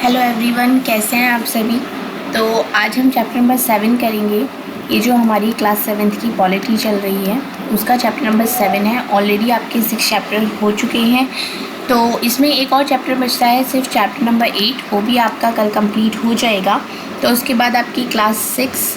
Hello everyone, कैसे हैं आप सभी। तो आज हम चैप्टर नंबर 7 करेंगे। ये जो हमारी क्लास 7th की पॉलिटी चल रही है उसका चैप्टर नंबर 7 है। ऑलरेडी आपके 6 चैप्टर हो चुके हैं, तो इसमें एक और चैप्टर बचता है, सिर्फ चैप्टर नंबर 8। वो भी आपका कल कंप्लीट हो जाएगा। तो उसके बाद आपकी क्लास 6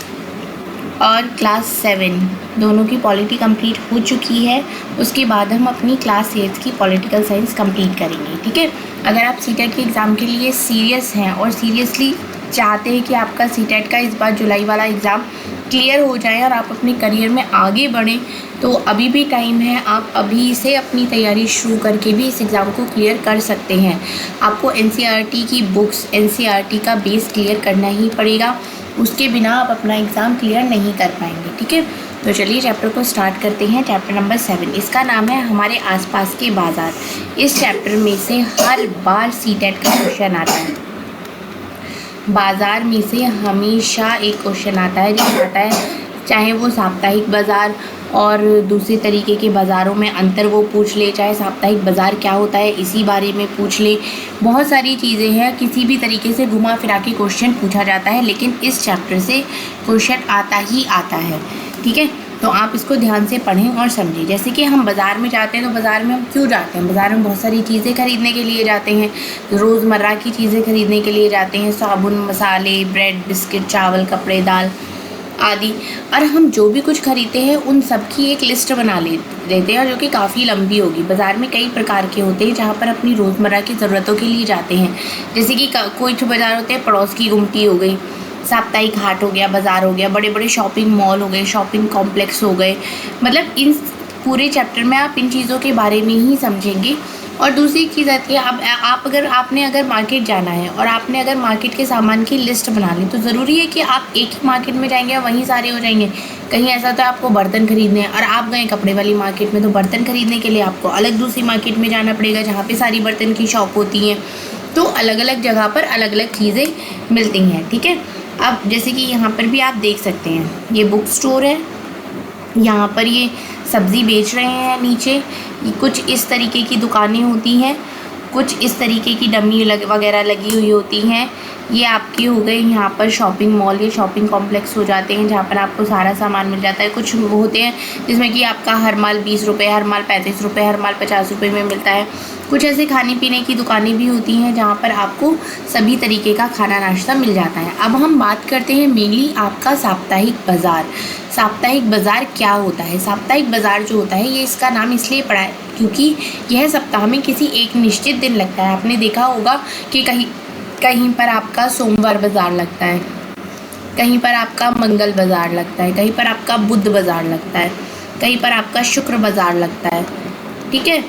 और क्लास 7 दोनों की पॉलिटी कंप्लीट हो चुकी है। उसके बाद हम अपनी क्लास 8 की पॉलिटिकल साइंस कंप्लीट करेंगे, ठीक है। अगर आप सीटेट के एग्ज़ाम के लिए सीरियस हैं और सीरियसली चाहते हैं कि आपका सीटेट का इस बार जुलाई वाला एग्ज़ाम क्लियर हो जाए और आप अपने करियर में आगे बढ़ें, तो अभी भी टाइम है। आप अभी से अपनी तैयारी शुरू करके भी इस एग्ज़ाम को क्लियर कर सकते हैं। आपको एनसीईआरटी की बुक्स, एनसीईआरटी का बेस क्लियर करना ही पड़ेगा। उसके बिना आप अपना एग्ज़ाम क्लियर नहीं कर पाएंगे, ठीक है। तो चलिए चैप्टर को स्टार्ट करते हैं। चैप्टर नंबर 7, इसका नाम है हमारे आसपास के बाज़ार। इस चैप्टर में से हर बार सीटेट का क्वेश्चन आता है। बाज़ार में से हमेशा एक क्वेश्चन आता है जो आता है, चाहे वो साप्ताहिक बाज़ार और दूसरे तरीके के बाज़ारों में अंतर वो पूछ ले, चाहे साप्ताहिक बाज़ार क्या होता है इसी बारे में पूछ ले। बहुत सारी चीज़ें हैं, किसी भी तरीके से घुमा फिरा के क्वेश्चन पूछा जाता है, लेकिन इस चैप्टर से क्वेश्चन आता ही आता है, ठीक है। तो आप इसको ध्यान से पढ़ें और समझें। जैसे कि हम बाज़ार में जाते हैं, तो बाज़ार में हम क्यों जाते हैं? बाज़ार में बहुत सारी चीज़ें खरीदने के लिए जाते हैं, रोज़मर्रा की चीज़ें खरीदने के लिए जाते हैं, साबुन, मसाले, ब्रेड, बिस्किट, चावल, कपड़े, दाल आदि। और हम जो भी कुछ खरीदते हैं उन सब की एक लिस्ट बना लेते हैं, जो कि काफ़ी लंबी होगी। बाज़ार में कई प्रकार के होते हैं जहाँ पर अपनी रोज़मर्रा की ज़रूरतों के लिए जाते हैं। जैसे कि कुछ बाज़ार होते हैं, पड़ोस की गुमटी हो गई, साप्ताहिक हाट हो गया, बाज़ार हो गया, बड़े बड़े शॉपिंग मॉल हो गए, शॉपिंग कॉम्प्लेक्स हो गए। मतलब इन पूरे चैप्टर में आप इन चीज़ों के बारे में ही समझेंगे। और दूसरी चीज़ आती है, अब आपने अगर मार्केट जाना है और आपने अगर मार्केट के सामान की लिस्ट बना ली, तो ज़रूरी है कि आप एक ही मार्केट में जाएंगे और वहीं सारे हो जाएंगे। कहीं ऐसा तो आपको बर्तन खरीदने हैं और आप गए कपड़े वाली मार्केट में, तो बर्तन खरीदने के लिए आपको अलग दूसरी मार्केट में जाना पड़ेगा जहाँ पे सारी बर्तन की शॉप होती हैं। तो अलग अलग जगह पर अलग अलग चीज़ें मिलती हैं, ठीक है। अब जैसे कि यहाँ पर भी आप देख सकते हैं, ये बुक स्टोर है। यहाँ पर ये सब्ज़ी बेच रहे हैं। नीचे कुछ इस तरीके की दुकानें होती हैं, कुछ इस तरीके की डमी वगैरह लगी हुई होती हैं। ये आपकी हो गई यहाँ पर शॉपिंग मॉल, ये शॉपिंग कॉम्प्लेक्स हो जाते हैं जहाँ पर आपको सारा सामान मिल जाता है। कुछ वो होते हैं जिसमें कि आपका हर माल 20 रुपये, हर माल 35 रुपये, हर माल 50 रुपये में मिलता है। कुछ ऐसे खाने पीने की दुकानें भी होती हैं जहाँ पर आपको सभी तरीके का खाना नाश्ता मिल जाता है। अब हम बात करते हैं मेनली आपका साप्ताहिक बाज़ार। साप्ताहिक बाज़ार क्या होता है? साप्ताहिक बाज़ार जो होता है, ये इसका नाम इसलिए पड़ा है क्योंकि यह सप्ताह में किसी एक निश्चित दिन लगता है। आपने देखा होगा कि कहीं पर आपका सोमवार बाज़ार लगता है, कहीं पर आपका मंगल बाज़ार लगता है, कहीं पर आपका बुध बाज़ार लगता है, कहीं पर आपका शुक्र बाज़ार लगता है, ठीक है।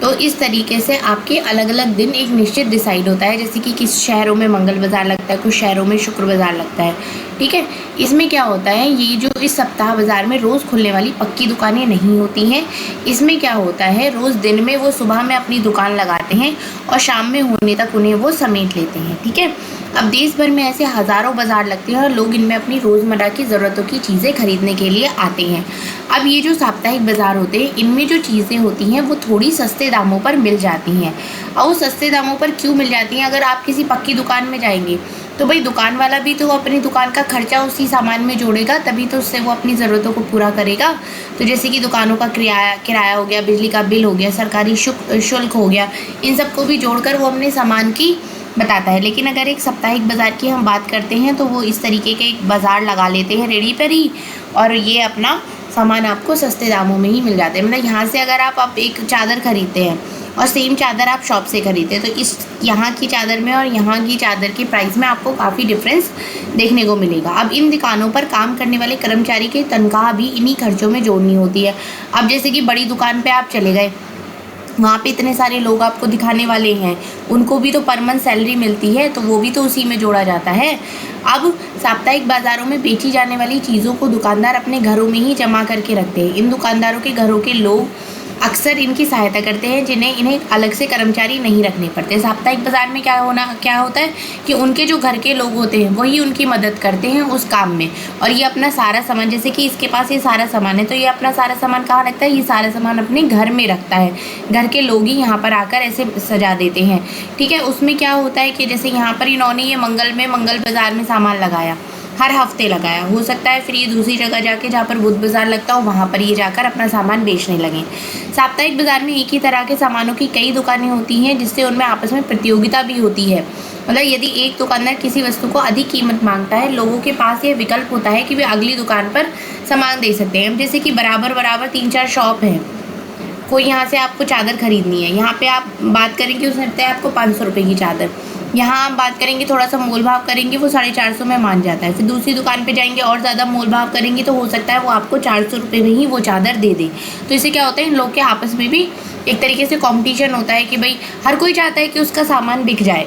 तो इस तरीके से आपके अलग अलग दिन एक निश्चित डिसाइड होता है। जैसे कि किस शहरों में मंगल बाज़ार लगता है, कुछ शहरों में शुक्र बाज़ार लगता है, ठीक है। इसमें क्या होता है, ये जो इस सप्ताह बाज़ार में रोज़ खुलने वाली पक्की दुकानें नहीं होती हैं। इसमें क्या होता है, रोज़ दिन में वो सुबह में अपनी दुकान लगाते हैं और शाम में होने तक उन्हें वो समेट लेते हैं, ठीक है। अब देश भर में ऐसे हज़ारों बाज़ार लगते हैं और लोग इनमें अपनी रोज़मर्रा की ज़रूरतों की चीज़ें खरीदने के लिए आते हैं। अब ये जो साप्ताहिक बाज़ार होते हैं, इनमें जो चीज़ें होती हैं वो थोड़ी सस्ते दामों पर मिल जाती हैं। और वो सस्ते दामों पर क्यों मिल जाती हैं? अगर आप किसी पक्की दुकान में जाएंगे तो भाई दुकान वाला भी तो अपनी दुकान का खर्चा उसी सामान में जोड़ेगा, तभी तो उससे वो अपनी ज़रूरतों को पूरा करेगा। तो जैसे कि दुकानों का किराया हो गया, बिजली का बिल हो गया, सरकारी शुल्क हो गया, इन सबको भी जोड़कर वो अपने सामान की बताता है। लेकिन अगर एक साप्ताहिक बाज़ार की हम बात करते हैं तो वो इस तरीके के एक बाज़ार लगा लेते हैं रेडी पर ही, और ये अपना सामान आपको सस्ते दामों में ही मिल जाते हैं। मतलब यहाँ से अगर आप एक चादर खरीदते हैं और सेम चादर आप शॉप से खरीदते हैं, तो इस यहाँ की चादर में और यहाँ की चादर के प्राइस में आपको काफ़ी डिफरेंस देखने को मिलेगा। अब इन दुकानों पर काम करने वाले कर्मचारी की तनख्वाह भी इन्हीं खर्चों में जोड़नी होती है। अब जैसे कि बड़ी दुकान पे आप चले गए, वहाँ पे इतने सारे लोग आपको दिखाने वाले हैं, उनको भी तो पर मंथ सैलरी मिलती है, तो वो भी तो उसी में जोड़ा जाता है। अब साप्ताहिक बाज़ारों में बेची जाने वाली चीज़ों को दुकानदार अपने घरों में ही जमा करके रखते हैं। इन दुकानदारों के घरों के लोग अक्सर इनकी सहायता करते हैं, जिन्हें इन्हें अलग से कर्मचारी नहीं रखने पड़ते। साप्ताहिक बाजार में क्या होता है कि उनके जो घर के लोग होते हैं वही उनकी मदद करते हैं उस काम में, और ये अपना सारा सामान, जैसे कि इसके पास ये सारा सामान है तो ये अपना सारा सामान कहाँ रखता है, ये सारा सामान अपने घर में रखता है। घर के लोग ही यहाँ पर आकर ऐसे सजा देते हैं, ठीक है। उसमें क्या होता है कि जैसे यहाँ पर इन्होंने ये मंगल बाजार में सामान लगाया, हर हफ्ते लगाया, हो सकता है फिर ये दूसरी जगह जाके जहाँ पर बुध बाजार लगता हो वहाँ पर ये जाकर अपना सामान बेचने लगे। साप्ताहिक बाजार में एक ही तरह के सामानों की कई दुकानें होती हैं, जिससे उनमें आपस में प्रतियोगिता भी होती है। मतलब यदि एक दुकानदार किसी वस्तु को अधिक कीमत मांगता है, लोगों के पास यह विकल्प होता है कि वे अगली दुकान पर सामान दे सकते हैं। जैसे कि बराबर 3-4 शॉप हैं, कोई यहाँ से आपको चादर खरीदनी है, यहाँ पे आप बात करेंगे उसने बताया आपको 500 रुपये की चादर, यहाँ आप बात करेंगे थोड़ा सा मोल भाव करेंगे वो 450 में मान जाता है। फिर दूसरी दुकान पे जाएंगे और ज़्यादा मोल भाव करेंगे तो हो सकता है वो आपको 400 रुपये में ही वो चादर दे दे। तो इससे क्या होता है, इन लोग के आपस में भी एक तरीके से कंपटीशन होता है कि भाई हर कोई चाहता है कि उसका सामान बिक जाए,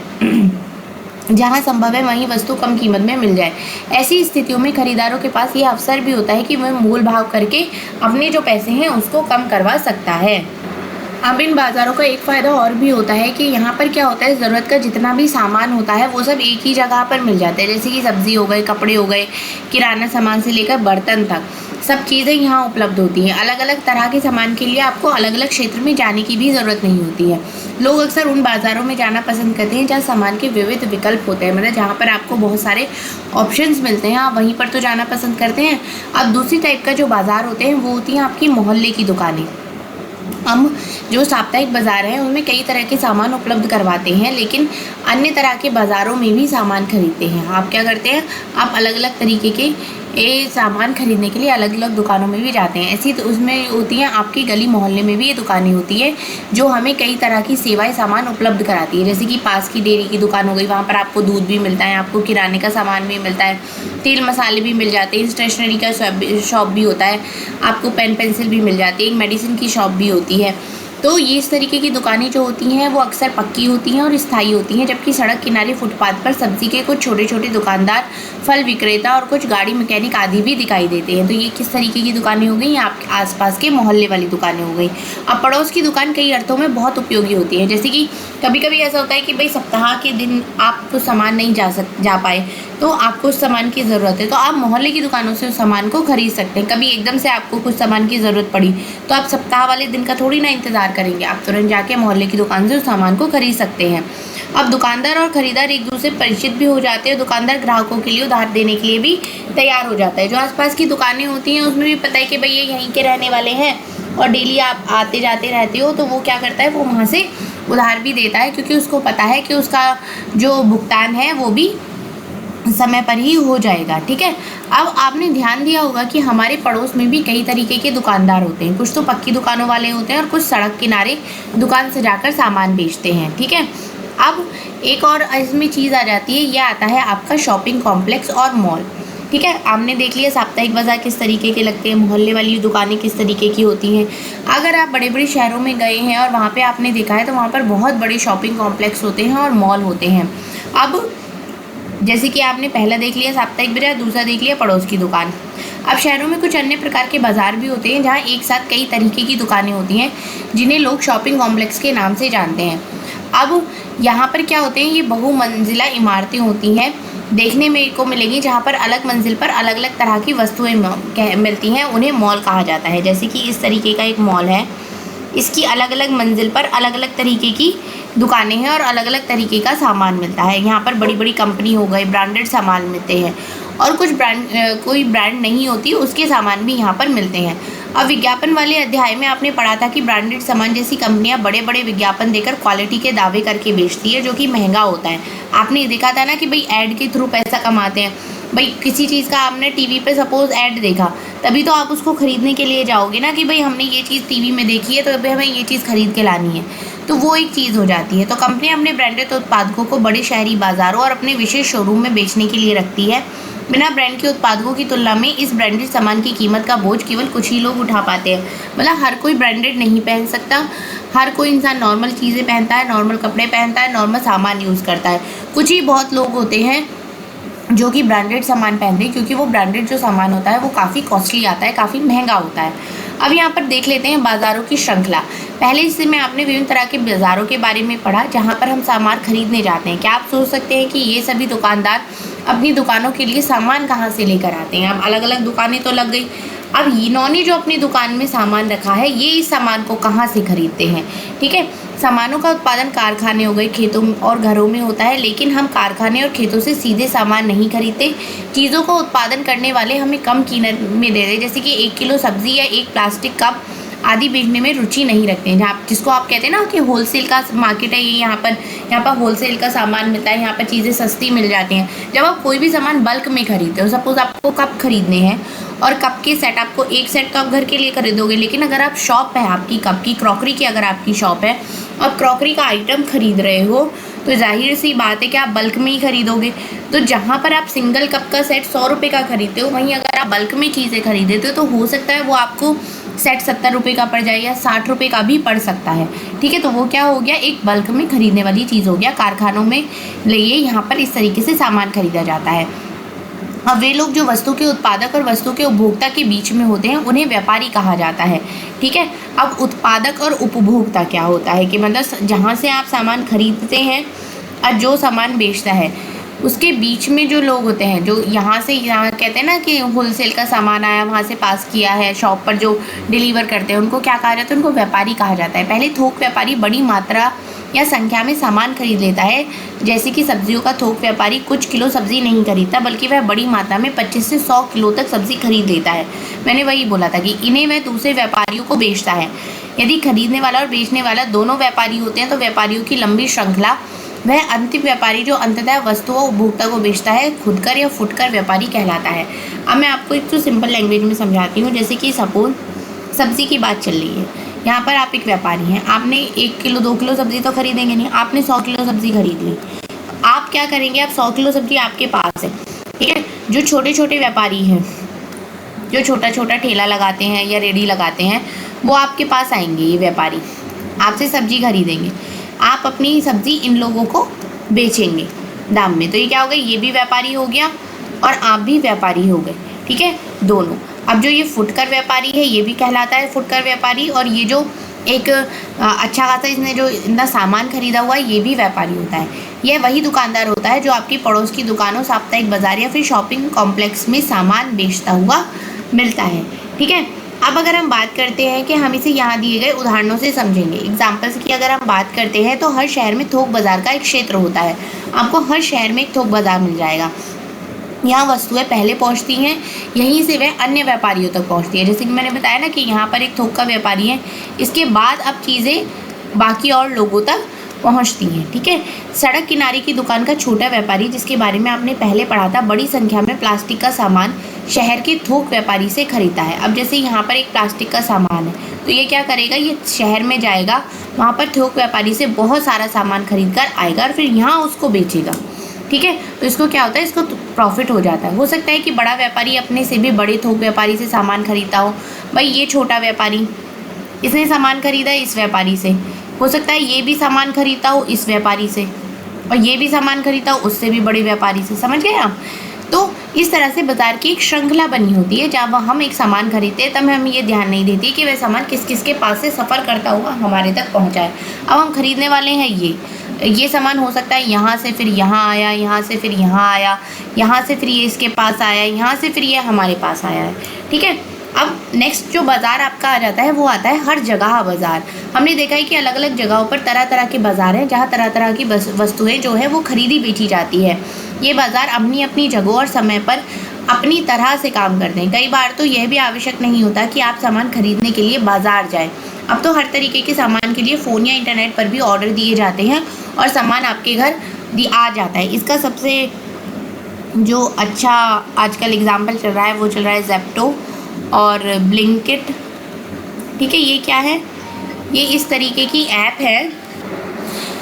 जहाँ संभव है वहीं वस्तु कम कीमत में मिल जाए। ऐसी स्थितियों में खरीदारों के पास ये अवसर भी होता है कि वह मोल भाव करके अपने जो पैसे हैं उसको कम करवा सकता है। अब इन बाज़ारों का एक फ़ायदा और भी होता है कि यहाँ पर क्या होता है, ज़रूरत का जितना भी सामान होता है वो सब एक ही जगह पर मिल जाता है। जैसे कि सब्ज़ी हो गए, कपड़े हो गए, किराना सामान से लेकर बर्तन तक सब चीज़ें यहाँ उपलब्ध होती हैं। अलग अलग तरह के सामान के लिए आपको अलग अलग क्षेत्र में जाने की भी ज़रूरत नहीं होती है। लोग अक्सर उन बाज़ारों में जाना पसंद करते हैं जहाँ सामान के विविध विकल्प होते हैं, मतलब जहाँ पर आपको बहुत सारे ऑप्शंस मिलते हैं, आप वहीं पर तो जाना पसंद करते हैं। अब दूसरी टाइप का जो बाज़ार होते हैं वो होती हैं आपकी मोहल्ले की दुकानें। हम जो साप्ताहिक बाज़ार हैं उनमें कई तरह के सामान उपलब्ध करवाते हैं, लेकिन अन्य तरह के बाज़ारों में भी सामान खरीदते हैं। आप क्या करते हैं, आप अलग अलग तरीके के सामान खरीदने के लिए अलग अलग दुकानों में भी जाते हैं। ऐसी तो उसमें होती हैं आपकी गली मोहल्ले में भी ये दुकानें होती हैं जो हमें कई तरह की सेवाएं सामान उपलब्ध कराती है। जैसे कि पास की डेयरी की दुकान हो गई, वहाँ पर आपको दूध भी मिलता है, आपको किराने का सामान भी मिलता है, तेल मसाले भी मिल जाते हैं, स्टेशनरी का शॉप भी होता है, आपको पेन पेंसिल भी मिल जाती है, एक मेडिसिन की शॉप भी होती है। तो ये इस तरीके की दुकानें जो होती हैं वो अक्सर पक्की होती हैं और स्थायी होती हैं, जबकि सड़क किनारे फुटपाथ पर सब्जी के कुछ छोटे छोटे दुकानदार, फल विक्रेता और कुछ गाड़ी मैकेनिक आदि भी दिखाई देते हैं। तो ये किस तरीके की दुकानें हो गई, आपके आसपास के मोहल्ले वाली दुकानें हो गई। अब पड़ोस की दुकान कई अर्थों में बहुत उपयोगी होती है। जैसे कि कभी कभी ऐसा होता है कि भाई सप्ताह के दिन आप कुछ सामान नहीं जा पाए, तो आपको उस सामान की ज़रूरत है, तो आप मोहल्ले की दुकानों से उस सामान को खरीद सकते हैं। कभी एकदम से आपको कुछ सामान की ज़रूरत पड़ी तो आप सप्ताह वाले दिन का थोड़ी ना इंतज़ार करेंगे, आप तुरंत जाके मोहल्ले की दुकान से उस सामान को खरीद सकते हैं। अब दुकानदार और ख़रीदार एक दूसरे परिचित भी हो जाते हैं। दुकानदार ग्राहकों के लिए उधार देने के लिए भी तैयार हो जाता है। जो आसपास की दुकानें होती हैं उसमें भी पता है कि भाई ये यहीं के रहने वाले हैं और डेली आप आते जाते रहते हो, तो वो क्या करता है, वो वहाँ से उधार भी देता है, क्योंकि उसको पता है कि उसका जो भुगतान है वो भी समय पर ही हो जाएगा। ठीक है। अब आपने ध्यान दिया होगा कि हमारे पड़ोस में भी कई तरीके के दुकानदार होते हैं। कुछ तो पक्की दुकानों वाले होते हैं और कुछ सड़क किनारे दुकान से जाकर सामान बेचते हैं। ठीक है। अब एक और इसमें चीज़ आ जाती है, यह आता है आपका शॉपिंग कॉम्प्लेक्स और मॉल। ठीक है। आपने देख लिया साप्ताहिक बाजार किस तरीके के लगते हैं, मोहल्ले वाली दुकानें किस तरीके की होती हैं। अगर आप बड़े बड़े शहरों में गए हैं और वहाँ पे आपने देखा है तो वहाँ पर बहुत बड़े शॉपिंग कॉम्प्लेक्स होते हैं और मॉल होते हैं। अब जैसे कि आपने पहला देख लिया साप्ताहिक बाजार, दूसरा देख लिया पड़ोस की दुकान। अब शहरों में कुछ अन्य प्रकार के बाजार भी होते हैं जहाँ एक साथ कई तरीके की दुकानें होती हैं, जिन्हें लोग शॉपिंग कॉम्प्लेक्स के नाम से जानते हैं। अब यहाँ पर क्या होते हैं, ये बहुमंजिला इमारतें होती हैं, देखने में को मिलेंगी, जहाँ पर अलग मंजिल पर अलग अलग तरह की वस्तुएं मिलती हैं, उन्हें मॉल कहा जाता है। जैसे कि इस तरीके का एक मॉल है, इसकी अलग अलग मंजिल पर अलग अलग तरीके की दुकानें हैं और अलग अलग तरीके का सामान मिलता है। यहाँ पर बड़ी बड़ी कंपनी हो गई, ब्रांडेड सामान मिलते हैं, और कुछ कोई ब्रांड नहीं होती उसके सामान भी यहाँ पर मिलते हैं। अब विज्ञापन वाले अध्याय में आपने पढ़ा था कि ब्रांडेड सामान जैसी कंपनियां बड़े बड़े विज्ञापन देकर क्वालिटी के दावे करके बेचती है, जो कि महंगा होता है। आपने देखा था ना कि भाई ऐड के थ्रू पैसा कमाते हैं। भाई किसी चीज़ का आपने टीवी पे सपोज़ ऐड देखा, तभी तो आप उसको ख़रीदने के लिए जाओगे ना, कि भाई हमने ये चीज़ टीवी में देखी है तो अभी हमें ये चीज़ ख़रीद के लानी है, तो वो एक चीज़ हो जाती है। तो कंपनियां अपने ब्रांडेड उत्पादकों को बड़े शहरी बाज़ारों और अपने विशेष शोरूम में बेचने के लिए रखती है। बिना ब्रांड के उत्पादकों की तुलना में इस ब्रांडेड सामान की कीमत का बोझ केवल कुछ ही लोग उठा पाते हैं। मतलब हर कोई ब्रांडेड नहीं पहन सकता, हर कोई इंसान नॉर्मल चीज़ें पहनता है, नॉर्मल कपड़े पहनता है, नॉर्मल सामान यूज़ करता है। कुछ ही बहुत लोग होते हैं जो कि ब्रांडेड सामान पहनते हैं, क्योंकि वो ब्रांडेड जो सामान होता है वो काफ़ी कॉस्टली आता है, काफ़ी महंगा होता है। अब यहाँ पर देख लेते हैं बाज़ारों की श्रृंखला। पहले हिस्से में आपने विभिन्न तरह के बाज़ारों के बारे में पढ़ा जहाँ पर हम सामान खरीदने जाते हैं। क्या आप सोच सकते हैं कि ये सभी दुकानदार अपनी दुकानों के लिए सामान कहाँ से लेकर आते हैं? अब अलग अलग दुकानें तो लग गई, अब इन्होंने जो अपनी दुकान में सामान रखा है ये इस सामान को कहाँ से खरीदते हैं? ठीक है, सामानों का उत्पादन कारखाने हो गए, खेतों और घरों में होता है, लेकिन हम कारखाने और खेतों से सीधे सामान नहीं खरीदते। चीज़ों का उत्पादन करने वाले हमें कम कीमत में दे रहे, जैसे कि 1 किलो सब्जी या एक प्लास्टिक कप आदि बेचने में रुचि नहीं रखते हैं। जहाँ जिसको आप कहते हैं ना कि होलसेल का मार्केट है, ये यहाँ पर होलसेल का सामान मिलता है, यहाँ पर चीज़ें सस्ती मिल जाती हैं। जब आप कोई भी सामान बल्क में खरीदते हो, सपोज़ आपको कप खरीदने हैं और कप के सेट, आपको एक सेट तो आप घर के लिए खरीदोगे, लेकिन अगर आप शॉप है आपकी कप की, क्रॉकरी की अगर आपकी शॉप है और क्रॉकरी का आइटम खरीद रहे हो तो जाहिर सी बात है कि आप बल्क में ही खरीदोगे। तो जहाँ पर आप सिंगल कप का सेट 100 रुपये का खरीदते हो, वहीं अगर आप बल्क में चीज़ें खरीदते हो तो हो सकता है वो आपको सेट 70 रुपये का पड़ जाए या 60 रुपये का भी पड़ सकता है। ठीक है, तो वो क्या हो गया, एक बल्क में खरीदने वाली चीज़ हो गया। कारखानों में लिए यहाँ पर इस तरीके से सामान खरीदा जाता है। अब वे लोग जो वस्तु के उत्पादक और वस्तु के उपभोक्ता के बीच में होते हैं उन्हें व्यापारी कहा जाता है। ठीक है, अब उत्पादक और उपभोक्ता क्या होता है कि मतलब जहाँ से आप सामान खरीदते हैं और जो सामान बेचता है उसके बीच में जो लोग होते हैं, जो यहाँ से यहाँ कहते हैं ना कि होलसेल का सामान आया वहाँ से पास किया है, शॉप पर जो डिलीवर करते हैं उनको क्या कहा जाता है? उनको व्यापारी कहा जाता है। पहले थोक व्यापारी बड़ी मात्रा या संख्या में सामान खरीद लेता है, जैसे कि सब्जियों का थोक व्यापारी कुछ किलो सब्जी नहीं खरीदता बल्कि वह बड़ी मात्रा में 25 से 100 किलो तक सब्जी खरीद लेता है। मैंने वही बोला था कि इन्हें वह दूसरे व्यापारियों को बेचता है। यदि खरीदने वाला और बेचने वाला दोनों व्यापारी होते हैं तो व्यापारियों की लंबी श्रृंखला, वह अंतिम व्यापारी जो अंततः वस्तु और उपभोक्ता को बेचता है, खुदकर या फुटकर व्यापारी कहलाता है। अब मैं आपको एक तो सिंपल लैंग्वेज में समझाती हूँ। जैसे कि सपोज सब्ज़ी की बात चल रही है, यहाँ पर आप एक व्यापारी हैं, आपने 1 किलो 2 किलो सब्ज़ी तो खरीदेंगे नहीं, आपने 100 किलो सब्ज़ी खरीद ली। आप क्या करेंगे, आप 100 किलो सब्ज़ी आपके पास है, ठीक है। जो छोटे छोटे व्यापारी हैं, जो छोटा छोटा ठेला लगाते हैं या रेडी लगाते हैं, वो आपके पास आएंगे, ये व्यापारी आपसे सब्ज़ी खरीदेंगे, आप अपनी सब्ज़ी इन लोगों को बेचेंगे दाम में। तो ये क्या हो गया, ये भी व्यापारी हो गया और आप भी व्यापारी हो गए। ठीक है, दोनों। अब जो ये फुटकर व्यापारी है ये भी कहलाता है फुटकर व्यापारी, और ये जो एक अच्छा खासा इसने जो इतना सामान खरीदा हुआ है ये भी व्यापारी होता है। यह वही दुकानदार होता है जो आपकी पड़ोस की दुकानों, साप्ताहिक बाजार या फिर शॉपिंग कॉम्प्लेक्स में सामान बेचता हुआ मिलता है। ठीक है, अब अगर हम बात करते हैं कि हम इसे यहाँ दिए गए उदाहरणों से समझेंगे, एग्जाम्पल्स की अगर हम बात करते हैं तो हर शहर में थोक बाज़ार का एक क्षेत्र होता है। आपको हर शहर में एक थोक बाज़ार मिल जाएगा। यहाँ वस्तुएं पहले पहुँचती हैं, यहीं से वह अन्य व्यापारियों तक पहुँचती है। जैसे कि मैंने बताया ना कि यहाँ पर एक थोक का व्यापारी है, इसके बाद अब चीज़ें बाकी और लोगों तक पहुँचती हैं। ठीक है, सड़क किनारे की दुकान का छोटा व्यापारी, जिसके बारे में आपने पहले पढ़ा था, बड़ी संख्या में प्लास्टिक का सामान शहर के थोक व्यापारी से खरीदता है। अब जैसे यहाँ पर एक प्लास्टिक का सामान है तो ये क्या करेगा, ये शहर में जाएगा, वहाँ पर थोक व्यापारी से बहुत सारा सामान खरीद कर आएगा और फिर यहाँ उसको बेचेगा। ठीक है, तो इसको क्या होता है, इसको प्रॉफिट हो जाता है। हो सकता है कि बड़ा व्यापारी अपने से भी बड़े थोक व्यापारी से सामान खरीदता हो। भाई ये छोटा व्यापारी, इसने सामान खरीदा इस व्यापारी से, हो सकता है ये भी सामान खरीदता हो इस व्यापारी से, और ये भी सामान खरीदता हो उससे भी बड़े व्यापारी से। समझ गए आप? तो इस तरह से बाजार की एक श्रृंखला बनी होती है। जब हम एक सामान खरीदते हैं तब हम ये ध्यान नहीं देते कि वह सामान किस किस के पास से सफ़र करता हुआ हमारे तक पहुंचा है। अब हम खरीदने वाले हैं ये सामान, हो सकता है यहाँ से फिर यहाँ आया, यहाँ से फिर यहाँ आया, यहाँ से फिर ये इसके पास आया, यहाँ से फिर ये हमारे पास आया है। ठीक है, अब नेक्स्ट जो बाज़ार आपका आ जाता है वो आता है हर जगह बाज़ार। हमने देखा है कि अलग अलग जगहों पर तरह तरह के बाज़ार हैं जहाँ तरह तरह की वस्तुएं जो है वो खरीदी बेची जाती है। ये बाज़ार अपनी अपनी जगहों और समय पर अपनी तरह से काम करते हैं। कई बार तो यह भी आवश्यक नहीं होता कि आप सामान खरीदने के लिए बाज़ार जाएं। अब तो हर तरीके के सामान के लिए फ़ोन या इंटरनेट पर भी ऑर्डर दिए जाते हैं और सामान आपके घर आ जाता है। इसका सबसे जो अच्छा आजकल एग्जाम्पल चल रहा है वो चल रहा है ज़ेप्टो और ब्लिंकिट। ठीक है, ये क्या है, ये इस तरीके की ऐप है।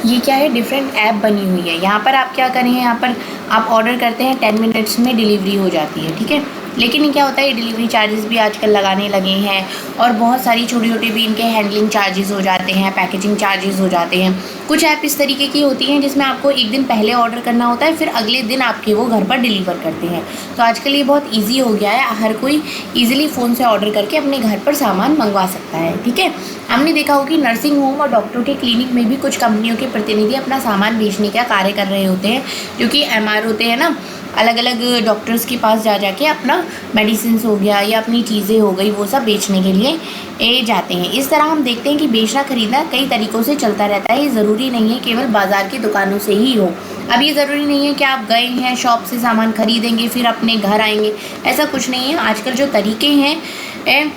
ये क्या है, डिफरेंट ऐप बनी हुई है। यहाँ पर आप क्या करें, यहाँ पर आप ऑर्डर करते हैं, 10 मिनट्स में डिलीवरी हो जाती है। ठीक है, लेकिन क्या होता है, डिलीवरी चार्जेस भी आजकल लगाने लगे हैं और बहुत सारी छोटी छोटी भी इनके हैंडलिंग चार्जेस हो जाते हैं, पैकेजिंग चार्जेस हो जाते हैं। कुछ ऐप इस तरीके की होती हैं जिसमें आपको एक दिन पहले ऑर्डर करना होता है, फिर अगले दिन आपके वो घर पर डिलीवर करते हैं। तो आजकल ये बहुत ईजी हो गया है, हर कोई ईजिली फ़ोन से ऑर्डर करके अपने घर पर सामान मंगवा सकता है। ठीक है, हमने देखा हो कि नर्सिंग होम और डॉक्टरों के क्लिनिक में भी कुछ कंपनियों के प्रतिनिधि अपना सामान बेचने का कार्य कर रहे होते हैं, जो कि MR होते हैं ना, अलग अलग डॉक्टर्स के पास जा जाके अपना मेडिसिन हो गया या अपनी चीज़ें हो गई वो सब बेचने के लिए जाते हैं। इस तरह हम देखते हैं कि बेचना खरीदना कई तरीक़ों से चलता रहता है। ये ज़रूरी नहीं है केवल बाज़ार की दुकानों से ही हो। अब ये ज़रूरी नहीं है कि आप गए हैं शॉप से सामान खरीदेंगे फिर अपने घर आएंगे, ऐसा कुछ नहीं है। आजकल जो तरीके हैं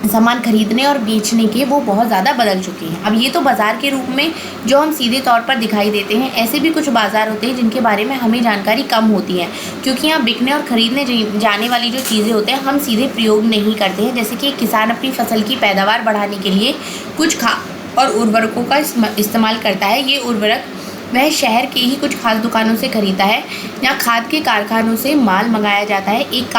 सामान खरीदने और बेचने के वो बहुत ज़्यादा बदल चुके हैं। अब ये तो बाज़ार के रूप में जो हम सीधे तौर पर दिखाई देते हैं, ऐसे भी कुछ बाज़ार होते हैं जिनके बारे में हमें जानकारी कम होती है, क्योंकि यहाँ बिकने और ख़रीदने जाने वाली जो चीज़ें होते हैं हम सीधे प्रयोग नहीं करते हैं। जैसे कि किसान अपनी फसल की पैदावार बढ़ाने के लिए कुछ खाद और उर्वरकों का इस्तेमाल करता है। ये उर्वरक वह शहर के ही कुछ खास दुकानों से खरीदता है, यहाँ खाद के कारखानों से माल मंगाया जाता है। एक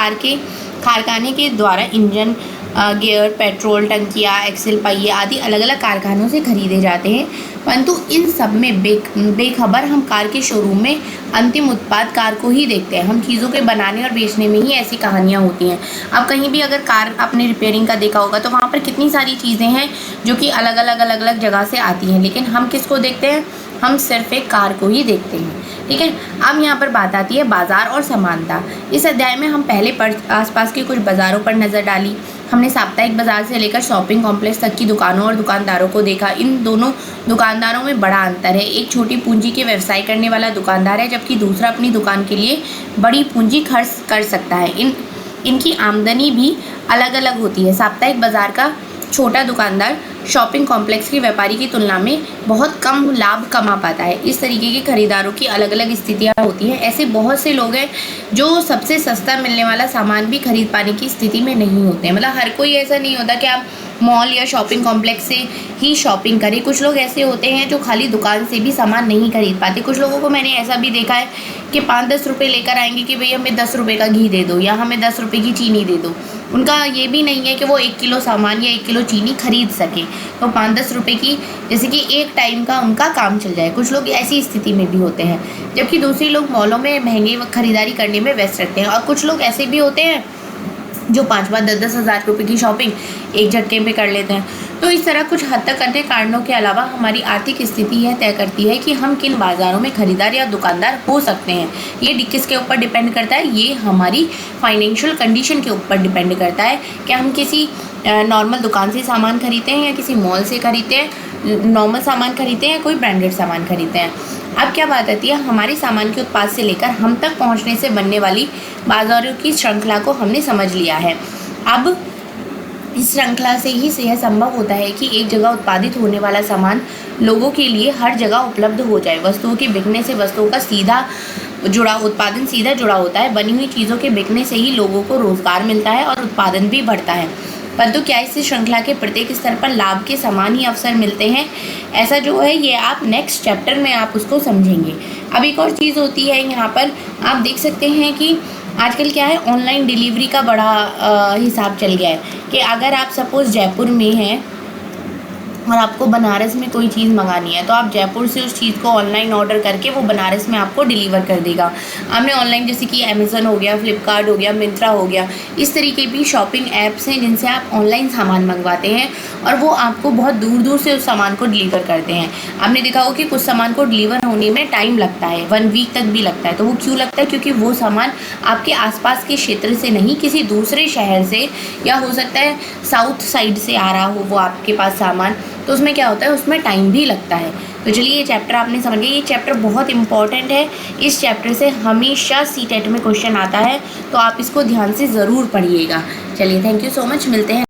कारखाने के द्वारा इंजन, गियर, पेट्रोल टंकियाँ, एक्सेल पहिए आदि अलग अलग कारखानों से खरीदे जाते हैं, परंतु इन सब में बेखबर हम कार के शोरूम में अंतिम उत्पाद कार को ही देखते हैं। हम चीज़ों के बनाने और बेचने में ही ऐसी कहानियाँ होती हैं। अब कहीं भी अगर कार आपने रिपेयरिंग का देखा होगा तो वहाँ पर कितनी सारी चीज़ें हैं जो कि अलग अलग जगह से आती हैं, लेकिन हम किसको देखते हैं, हम सिर्फ एक कार को ही देखते हैं। ठीक है, अब यहाँ पर बात आती है बाज़ार और समानता। इस अध्याय में हम पहले आसपास के कुछ बाज़ारों पर नज़र डाली। हमने साप्ताहिक बाज़ार से लेकर शॉपिंग कॉम्प्लेक्स तक की दुकानों और दुकानदारों को देखा। इन दोनों दुकानदारों में बड़ा अंतर है। एक छोटी पूंजी के व्यवसाय करने वाला दुकानदार है, जबकि दूसरा अपनी दुकान के लिए बड़ी पूंजी खर्च कर सकता है। इनकी आमदनी भी अलग अलग होती है। साप्ताहिक बाज़ार का छोटा दुकानदार शॉपिंग कॉम्प्लेक्स के व्यापारी की तुलना में बहुत कम लाभ कमा पाता है। इस तरीके के खरीदारों की अलग अलग स्थितियाँ होती हैं। ऐसे बहुत से लोग हैं जो सबसे सस्ता मिलने वाला सामान भी खरीद पाने की स्थिति में नहीं होते हैं। मतलब हर कोई ऐसा नहीं होता कि आप मॉल या शॉपिंग कॉम्प्लेक्स से ही शॉपिंग करें। कुछ लोग ऐसे होते हैं जो खाली दुकान से भी सामान नहीं खरीद पाते। कुछ लोगों को मैंने ऐसा भी देखा है कि 5-10 रुपये लेकर आएंगे कि भैया हमें 10 रुपये का घी दे दो या हमें 10 रुपये की चीनी दे दो। उनका ये भी नहीं है कि वो 1 किलो सामान या 1 किलो चीनी खरीद सके, तो 5-10 रुपये की जैसे कि एक टाइम का उनका काम चल जाए। कुछ लोग ऐसी स्थिति में भी होते हैं, जबकि दूसरे लोग मॉलों में महंगी खरीदारी करने में व्यस्त रहते हैं। और कुछ लोग ऐसे भी होते हैं जो 5-5, 10-10 हज़ार रुपये की शॉपिंग एक झटके में कर लेते हैं। तो इस तरह कुछ हद तक अन्य कारणों के अलावा हमारी आर्थिक स्थिति यह तय करती है कि हम किन बाज़ारों में खरीदार या दुकानदार हो सकते हैं। ये किसके ऊपर डिपेंड करता है, ये हमारी फाइनेंशियल कंडीशन के ऊपर डिपेंड करता है। क्या हम किसी नॉर्मल दुकान से सामान खरीदते हैं या किसी मॉल से खरीदते हैं, नॉर्मल सामान खरीदते हैं या कोई ब्रांडेड सामान खरीदते हैं। अब क्या बात आती है, हमारे सामान के उत्पाद से लेकर हम तक पहुंचने से बनने वाली बाज़ारों की श्रृंखला को हमने समझ लिया है। अब इस श्रृंखला से ही यह संभव होता है कि एक जगह उत्पादित होने वाला सामान लोगों के लिए हर जगह उपलब्ध हो जाए। वस्तुओं के बिकने से वस्तुओं का उत्पादन सीधा जुड़ा होता है। बनी हुई चीज़ों के बिकने से ही लोगों को रोज़गार मिलता है और उत्पादन भी बढ़ता है। परंतु क्या इस श्रृंखला के प्रत्येक स्तर पर लाभ के समान ही अवसर मिलते हैं, ऐसा जो है ये आप नेक्स्ट चैप्टर में आप उसको समझेंगे। अब एक और चीज़ होती है, यहाँ पर आप देख सकते हैं कि आजकल क्या है, ऑनलाइन डिलीवरी का बड़ा हिसाब चल गया है कि अगर आप सपोज़ जयपुर में हैं और आपको बनारस में कोई चीज़ मंगानी है तो आप जयपुर से उस चीज़ को ऑनलाइन ऑर्डर करके वो बनारस में आपको डिलीवर कर देगा। आपने ऑनलाइन जैसे कि अमेज़न हो गया, फ्लिपकार्ट हो गया, मिंत्रा हो गया, इस तरीके भी शॉपिंग ऐप्स हैं जिनसे आप ऑनलाइन सामान मंगवाते हैं और वो आपको बहुत दूर दूर से उस सामान को डिलीवर करते हैं। आपने देखा हो कि कुछ सामान को डिलीवर होने में टाइम लगता है, 1 वीक तक भी लगता है। तो वो क्यों लगता है, क्योंकि वो सामान आपके आसपास के क्षेत्र से नहीं, किसी दूसरे शहर से या हो सकता है साउथ साइड से आ रहा हो वो आपके पास सामान, तो उसमें क्या होता है, उसमें टाइम भी लगता है। तो चलिए ये चैप्टर आपने समझ लिया। ये चैप्टर बहुत इंपॉर्टेंट है। इस चैप्टर से हमेशा CTET में क्वेश्चन आता है, तो आप इसको ध्यान से ज़रूर पढ़िएगा। चलिए थैंक यू सो मच, मिलते हैं।